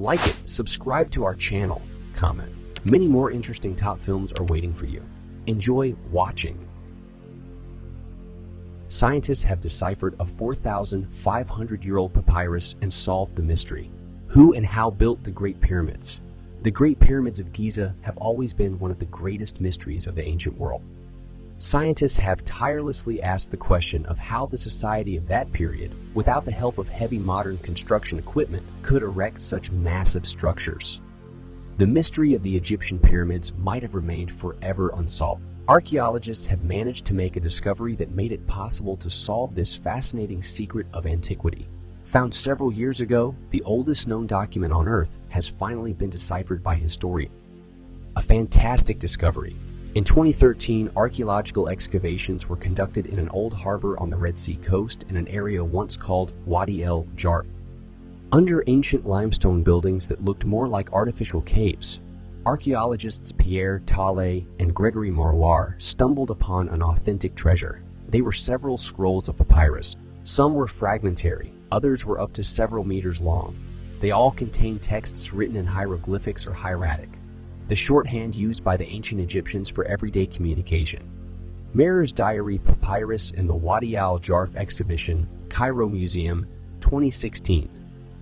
Like it, subscribe to our channel, comment. Many more interesting top films are waiting for you. Enjoy watching. Scientists have deciphered a 4,500-year-old papyrus and solved the mystery. Who and how built the Great Pyramids? The Great Pyramids of Giza have always been one of the greatest mysteries of the ancient world. Scientists have tirelessly asked the question of how the society of that period, without the help of heavy modern construction equipment, could erect such massive structures. The mystery of the Egyptian pyramids might have remained forever unsolved. Archaeologists have managed to make a discovery that made it possible to solve this fascinating secret of antiquity. Found several years ago, the oldest known document on Earth has finally been deciphered by historians. A fantastic discovery. In 2013, archaeological excavations were conducted in an old harbor on the Red Sea coast in an area once called Wadi el-Jarf. Under ancient limestone buildings that looked more like artificial caves, archaeologists Pierre Tale and Gregory Marouard stumbled upon an authentic treasure. They were several scrolls of papyrus. Some were fragmentary, others were up to several meters long. They all contained texts written in hieroglyphics or hieratic, the shorthand used by the ancient Egyptians for everyday communication. Merer's Diary Papyrus in the Wadi al-Jarf Exhibition, Cairo Museum, 2016.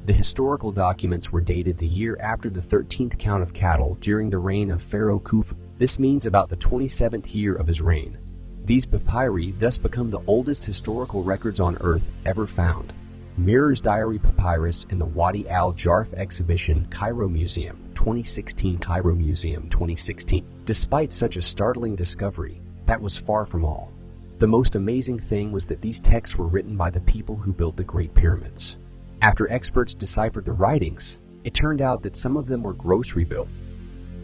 The historical documents were dated the year after the 13th count of cattle during the reign of Pharaoh Khufu. This means about the 27th year of his reign. These papyri thus become the oldest historical records on Earth ever found. Merer's Diary Papyrus in the Wadi al-Jarf Exhibition, Cairo Museum, 2016. Cairo Museum, 2016. Despite such a startling discovery, that was far from all. The most amazing thing was that these texts were written by the people who built the Great Pyramids. After experts deciphered the writings, it turned out that some of them were gross rebuilt.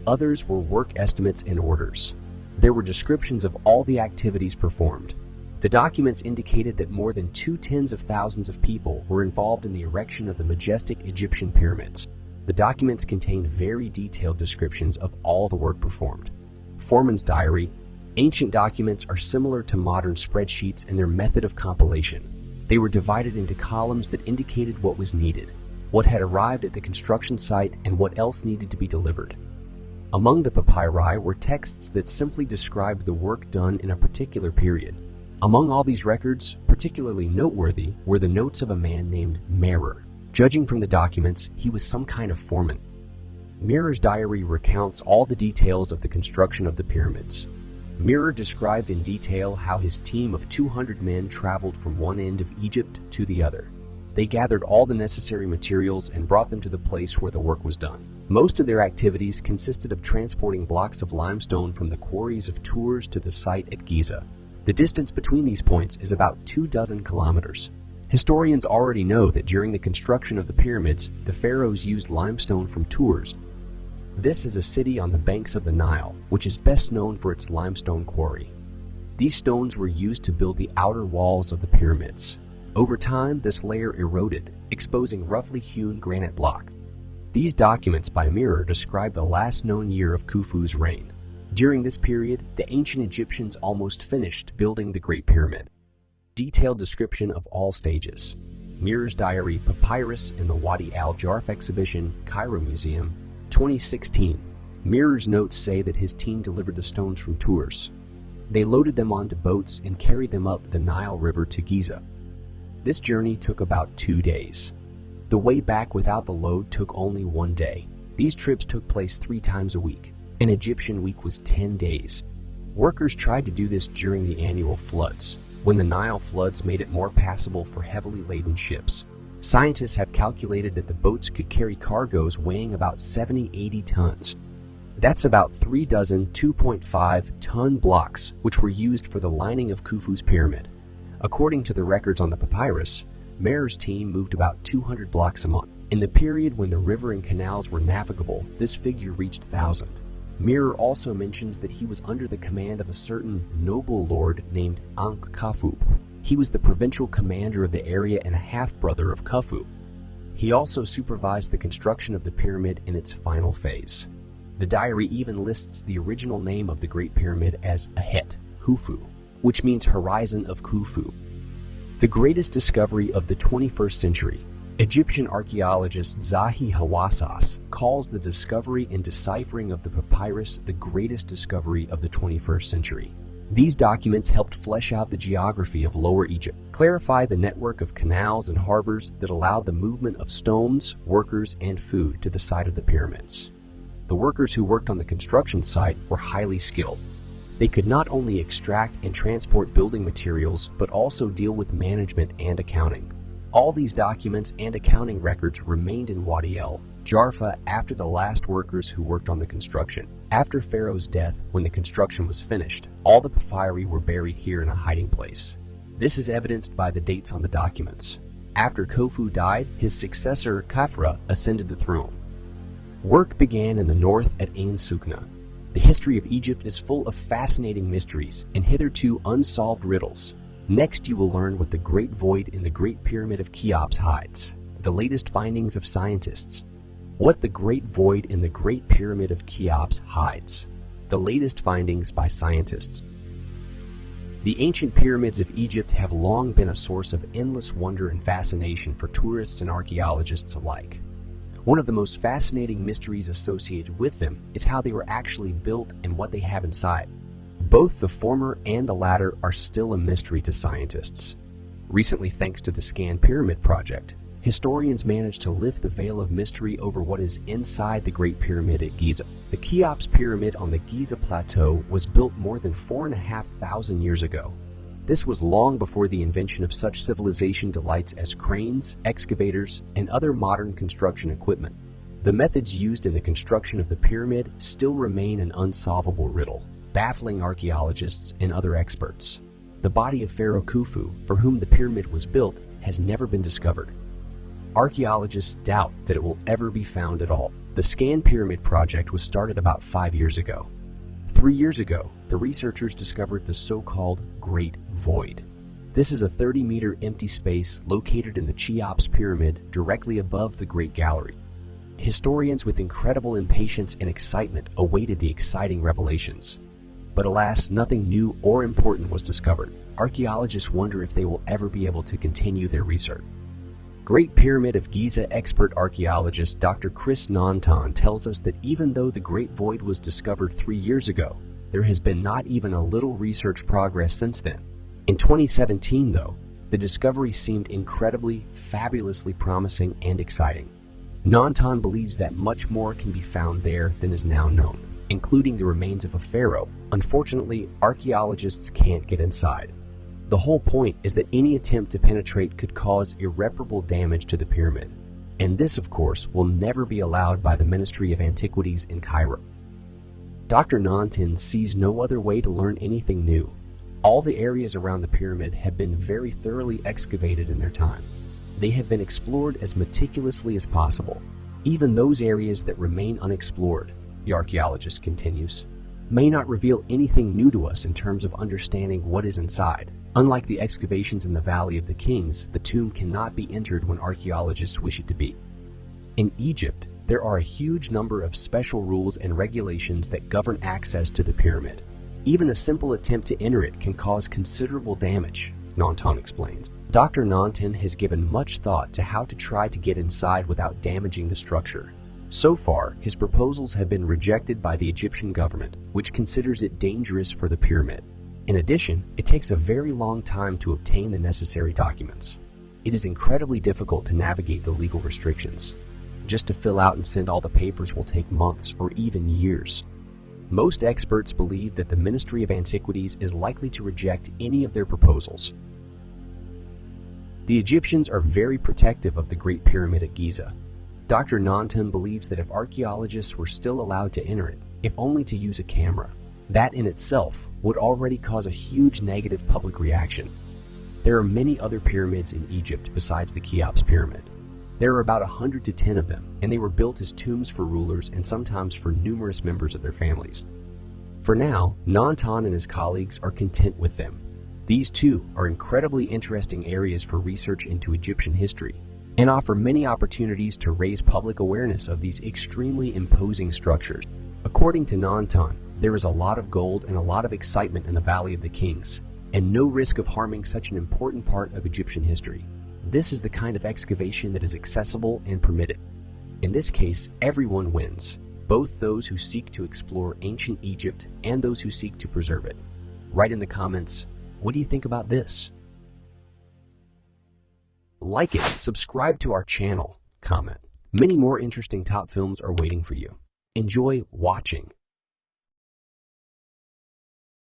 Others were work estimates and orders. There were descriptions of all the activities performed. The documents indicated that more than 2,000,000 of people were involved in the erection of the majestic Egyptian pyramids. The documents contained very detailed descriptions of all the work performed. Foreman's diary. Ancient documents are similar to modern spreadsheets in their method of compilation. They were divided into columns that indicated what was needed, what had arrived at the construction site, and what else needed to be delivered. Among the papyri were texts that simply described the work done in a particular period. Among all these records, particularly noteworthy were the notes of a man named Merer. Judging from the documents, he was some kind of foreman. Merer's diary recounts all the details of the construction of the pyramids. Merer described in detail how his team of 200 men traveled from one end of Egypt to the other. They gathered all the necessary materials and brought them to the place where the work was done. Most of their activities consisted of transporting blocks of limestone from the quarries of Tours to the site at Giza. The distance between these points is about 24 kilometers. Historians already know that during the construction of the pyramids, the pharaohs used limestone from Tours. This is a city on the banks of the Nile, which is best known for its limestone quarry. These stones were used to build the outer walls of the pyramids. Over time, this layer eroded, exposing roughly hewn granite block. These documents by Merer describe the last known year of Khufu's reign. During this period, the ancient Egyptians almost finished building the Great Pyramid. Detailed description of all stages. Merer's Diary Papyrus in the Wadi al-Jarf Exhibition, Cairo Museum, 2016. Merer's notes say that his team delivered the stones from Tours. They loaded them onto boats and carried them up the Nile River to Giza. This journey took about 2 days. The way back without the load took only 1 day. These trips took place 3 times a week. An Egyptian week was 10 days. Workers tried to do this during the annual floods, when the Nile floods made it more passable for heavily laden ships. Scientists have calculated that the boats could carry cargoes weighing about 70-80 tons. That's about 3 dozen 2.5-ton blocks, which were used for the lining of Khufu's pyramid. According to the records on the papyrus, Merer's team moved about 200 blocks a month. In the period when the river and canals were navigable, this figure reached 1,000. Merer also mentions that he was under the command of a certain noble lord named Ankh-Khufu. He was the provincial commander of the area and a half-brother of Khufu. He also supervised the construction of the pyramid in its final phase. The diary even lists the original name of the Great Pyramid as Ahet Khufu, which means horizon of Khufu. The greatest discovery of the 21st century. Egyptian archaeologist Zahi Hawass calls the discovery and deciphering of the papyrus the greatest discovery of the 21st century. These documents helped flesh out the geography of Lower Egypt, clarify the network of canals and harbors that allowed the movement of stones, workers, and food to the site of the pyramids. The workers who worked on the construction site were highly skilled. They could not only extract and transport building materials, but also deal with management and accounting. All these documents and accounting records remained in Wadi el-Jarfa after the last workers who worked on the construction. After Pharaoh's death, when the construction was finished, all the papyri were buried here in a hiding place. This is evidenced by the dates on the documents. After Khufu died, his successor Khafra ascended the throne. Work began in the north at Ain Sukna. The history of Egypt is full of fascinating mysteries and hitherto unsolved riddles. Next, you will learn what the Great Void in the Great Pyramid of Cheops hides, the latest findings of scientists. What the Great Void in the Great Pyramid of Cheops hides, the latest findings by scientists. The ancient pyramids of Egypt have long been a source of endless wonder and fascination for tourists and archaeologists alike. One of the most fascinating mysteries associated with them is how they were actually built and what they have inside. Both the former and the latter are still a mystery to scientists. Recently, thanks to the Scan Pyramid project, historians managed to lift the veil of mystery over what is inside the Great Pyramid at Giza. The Cheops Pyramid on the Giza Plateau was built more than 4,500 years ago. This was long before the invention of such civilization delights as cranes, excavators, and other modern construction equipment. The methods used in the construction of the pyramid still remain an unsolvable riddle, baffling archaeologists and other experts. The body of Pharaoh Khufu, for whom the pyramid was built, has never been discovered. Archaeologists doubt that it will ever be found at all. The Scan Pyramid project was started about 5 years ago. 3 years ago, the researchers discovered the so-called Great Void. This is a 30-meter empty space located in the Cheops Pyramid directly above the Great Gallery. Historians with incredible impatience and excitement awaited the exciting revelations. But alas, nothing new or important was discovered. Archaeologists wonder if they will ever be able to continue their research. Great Pyramid of Giza expert archaeologist Dr. Chris Nanton tells us that even though the Great Void was discovered 3 years ago, there has been not even a little research progress since then. In 2017, though, the discovery seemed incredibly, fabulously promising and exciting. Nanton believes that much more can be found there than is now known, including the remains of a pharaoh. Unfortunately, archaeologists can't get inside. The whole point is that any attempt to penetrate could cause irreparable damage to the pyramid. And this, of course, will never be allowed by the Ministry of Antiquities in Cairo. Dr. Nanton sees no other way to learn anything new. All the areas around the pyramid have been very thoroughly excavated in their time. They have been explored as meticulously as possible. Even those areas that remain unexplored, the archaeologist continues, may not reveal anything new to us in terms of understanding what is inside. Unlike the excavations in the Valley of the Kings, the tomb cannot be entered when archaeologists wish it to be. In Egypt, there are a huge number of special rules and regulations that govern access to the pyramid. Even a simple attempt to enter it can cause considerable damage, Nanton explains. Dr. Nanton has given much thought to how to try to get inside without damaging the structure. So far, his proposals have been rejected by the Egyptian government, which considers it dangerous for the pyramid. In addition, it takes a very long time to obtain the necessary documents. It is incredibly difficult to navigate the legal restrictions. Just to fill out and send all the papers will take months or even years. Most experts believe that the Ministry of Antiquities is likely to reject any of their proposals. The Egyptians are very protective of the Great Pyramid at Giza. Dr. Nanton believes that if archaeologists were still allowed to enter it, if only to use a camera, that in itself would already cause a huge negative public reaction. There are many other pyramids in Egypt besides the Cheops Pyramid. There are about 100 to 10 of them, and they were built as tombs for rulers and sometimes for numerous members of their families. For now, Nanton and his colleagues are content with them. These too are incredibly interesting areas for research into Egyptian history and offer many opportunities to raise public awareness of these extremely imposing structures. According to Nanton, there is a lot of gold and a lot of excitement in the Valley of the Kings, and no risk of harming such an important part of Egyptian history. This is the kind of excavation that is accessible and permitted. In this case, everyone wins, both those who seek to explore ancient Egypt and those who seek to preserve it. Write in the comments, what do you think about this? Like it, subscribe to our channel, comment. Many more interesting top films are waiting for you. Enjoy watching.